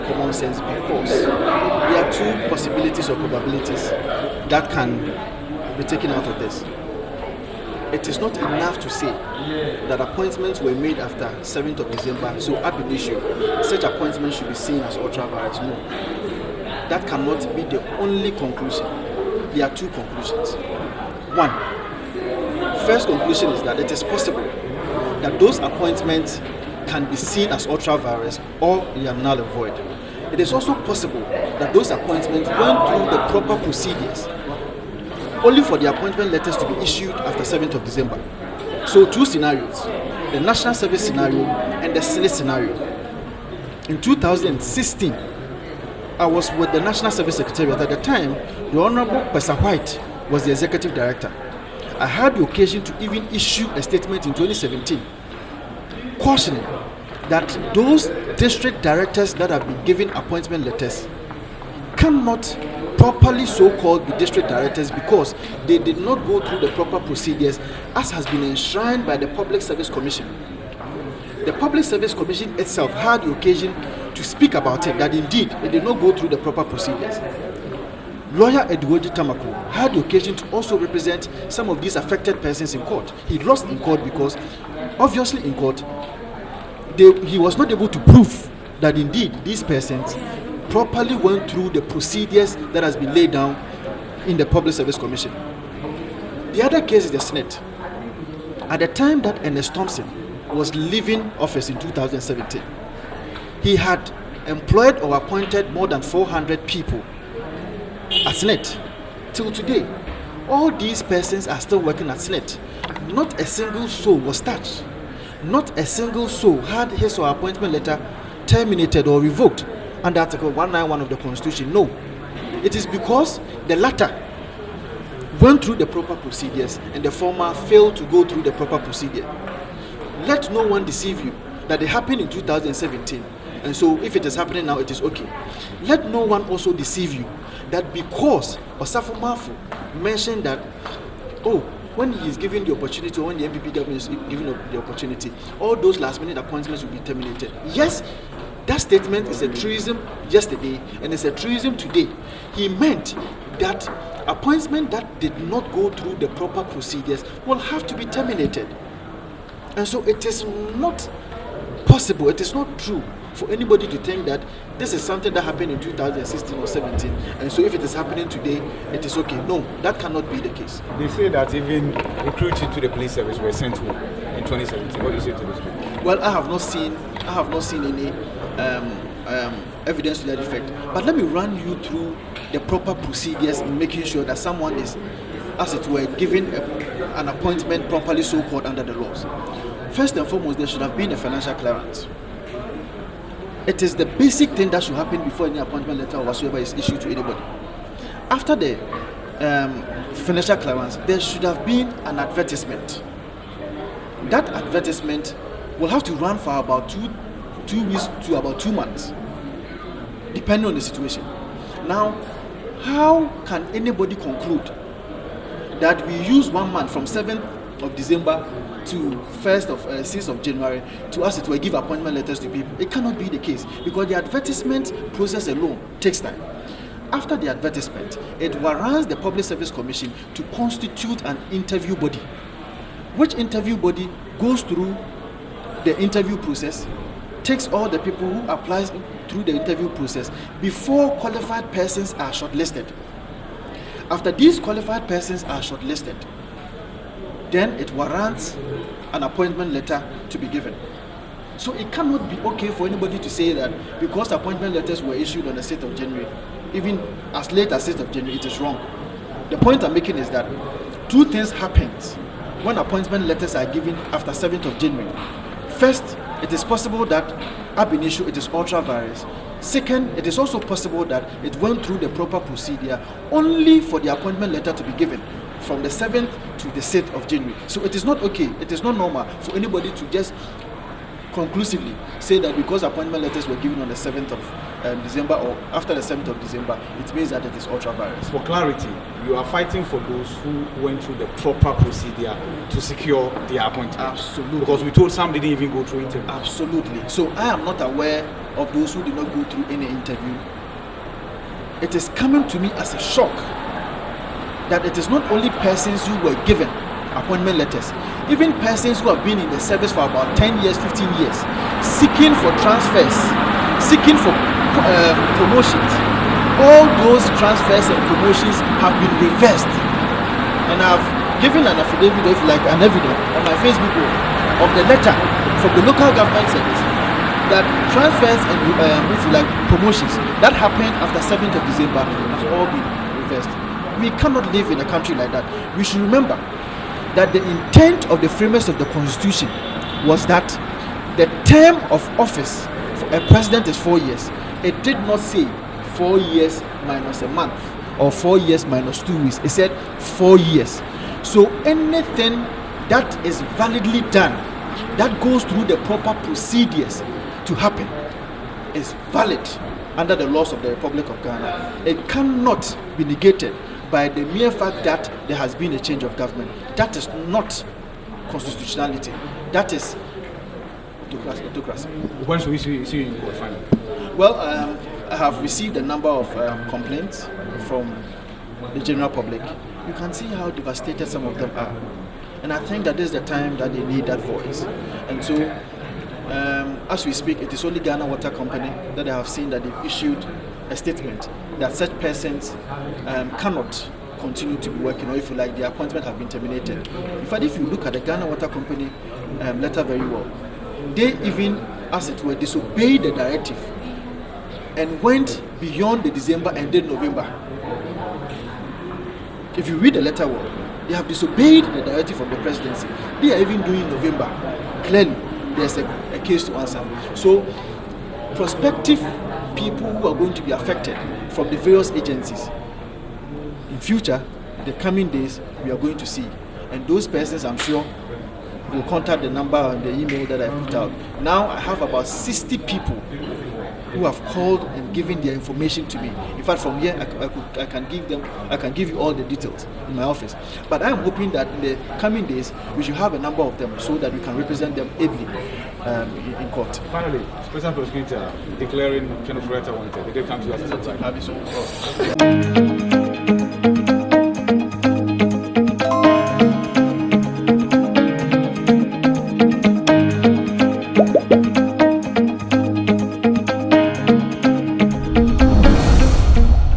common sense because there are two possibilities or probabilities that can be taken out of this. It is not enough to say that appointments were made after 7th of December, so ab initio, such appointments should be seen as ultra-virus. No. That cannot be the only conclusion. There are two conclusions. One, first conclusion is that it is possible that those appointments can be seen as ultra-virus or they are null and void. It is also possible that those appointments went through the proper procedures only for the appointment letters to be issued after 7th of December. So two scenarios, the National Service scenario and the Senate scenario. In 2016, I was with the National Service Secretariat. At the time, the Honorable Pesa White was the Executive Director. I had the occasion to even issue a statement in 2017 cautioning that those district directors that have been given appointment letters cannot properly so-called be district directors because they did not go through the proper procedures as has been enshrined by the Public Service Commission. The Public Service Commission itself had the occasion to speak about it, that indeed it did not go through the proper procedures. Lawyer Edwoji Tamako had the occasion to also represent some of these affected persons in court. He lost in court because obviously in court he was not able to prove that indeed these persons properly went through the procedures that has been laid down in the Public Service Commission. The other case is the Senate. At the time that Ernest Thompson was leaving office in 2017, he had employed or appointed more than 400 people at Senate. Till today, all these persons are still working at Senate. Not a single soul was touched. Not a single soul had his or her appointment letter terminated or revoked under Article 191 of the Constitution. No. It is because the latter went through the proper procedures and the former failed to go through the proper procedure. Let no one deceive you that it happened in 2017, and so if it is happening now, it is okay. Let no one also deceive you that because Assafuah mentioned that, when he is given the opportunity, or when the MPP government is given the opportunity, all those last-minute appointments will be terminated. Yes, that statement is a truism yesterday and it's a truism today. He meant that appointment that did not go through the proper procedures will have to be terminated. And so it is not possible, it is not true for anybody to think that this is something that happened in 2016 or 17, and so if it is happening today, it is okay. No, that cannot be the case. They say that even recruits into the police service were sent home in 2017. What do you say to this? Well, I have not seen any evidence to that effect. But let me run you through the proper procedures in making sure that someone is, as it were, given an appointment properly so-called under the laws. First and foremost, there should have been a financial clearance. It is the basic thing that should happen before any appointment letter or whatsoever is issued to anybody. After the financial clearance, there should have been an advertisement. That advertisement will have to run for about two weeks to about 2 months, depending on the situation. Now, how can anybody conclude that we use 1 month from 7th of December to 6th of January to, as it were, give appointment letters to people? It cannot be the case because the advertisement process alone takes time. After the advertisement, it warrants the Public Service Commission to constitute an interview body, which interview body goes through the interview process, takes all the people who apply through the interview process before qualified persons are shortlisted. After these qualified persons are shortlisted, then it warrants an appointment letter to be given. So it cannot be okay for anybody to say that because appointment letters were issued on the 6th of January, even as late as 6th of January, it is wrong. The point I'm making is that two things happen when appointment letters are given after 7th of January. First, it is possible that ab initio it is ultra-virus. Second, it is also possible that it went through the proper procedure only for the appointment letter to be given from the 7th to the 6th of January. So it is not okay, it is not normal for anybody to just conclusively say that because appointment letters were given on the 7th of December or after the 7th of December, it means that it is ultra virus. For clarity, you are fighting for those who went through the proper procedure to secure their appointment. Absolutely. Because we told some didn't even go through interview. Absolutely. So I am not aware of those who did not go through any interview. It is coming to me as a shock that it is not only persons who were given appointment letters, even persons who have been in the service for about 10 years, 15 years, seeking for transfers, seeking for promotions. All those transfers and promotions have been reversed. And I've given an affidavit, if like an evidence, on my Facebook wall of the letter from the local government service that transfers and if you like promotions that happened after 7th of December has all been reversed. We cannot live in a country like that. We should remember that the intent of the framers of the Constitution was that the term of office for a president is 4 years. It did not say 4 years minus a month or 4 years minus 2 weeks. It said 4 years. So anything that is validly done, that goes through the proper procedures to happen, is valid under the laws of the Republic of Ghana. It cannot be negated by the mere fact that there has been a change of government. That is not constitutionality. That is autocracy. When should we see you in court finally? Well, I have received a number of complaints from the general public. You can see how devastated some of them are. And I think that this is the time that they need that voice. And so, as we speak, it is only Ghana Water Company that I have seen that they've issued a statement that such persons cannot continue to be working, or if you like, their appointment have been terminated. In fact, if you look at the Ghana Water Company letter very well, they even, as it were, disobeyed the directive and went beyond the December and did November. If you read the letter well, they have disobeyed the directive of the presidency. They are even doing November. Clearly, there's a case to answer. So, prospective people who are going to be affected from the various agencies, in future, the coming days, we are going to see. And those persons, I'm sure, will contact the number and the email that I put out. Now, I have about 60 people who have called and given their information to me. In fact, from here, I can give you all the details in my office. But I am hoping that in the coming days, we should have a number of them so that we can represent them ably in court. Finally, Special Prosecutor declaring Kenneth Wanted. Did they come to us as a surprise?